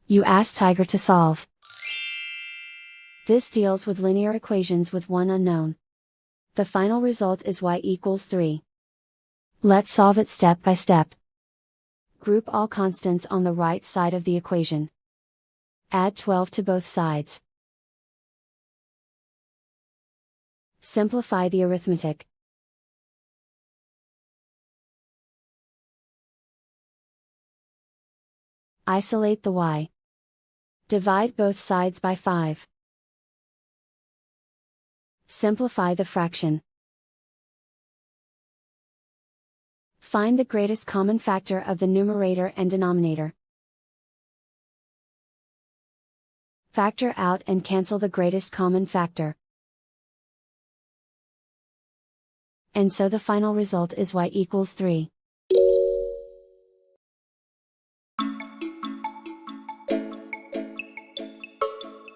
You ask Tiger to solve. This deals with linear equations with one unknown. The final result is y equals 3. Let's solve it step by step. Group all constants on the right side of the equation. Add 12 to both sides. Simplify the arithmetic. Isolate the y. Divide both sides by 5. Simplify the fraction. Find the greatest common factor of the numerator and denominator. Factor out and cancel the greatest common factor. And so the final result is y equals 3.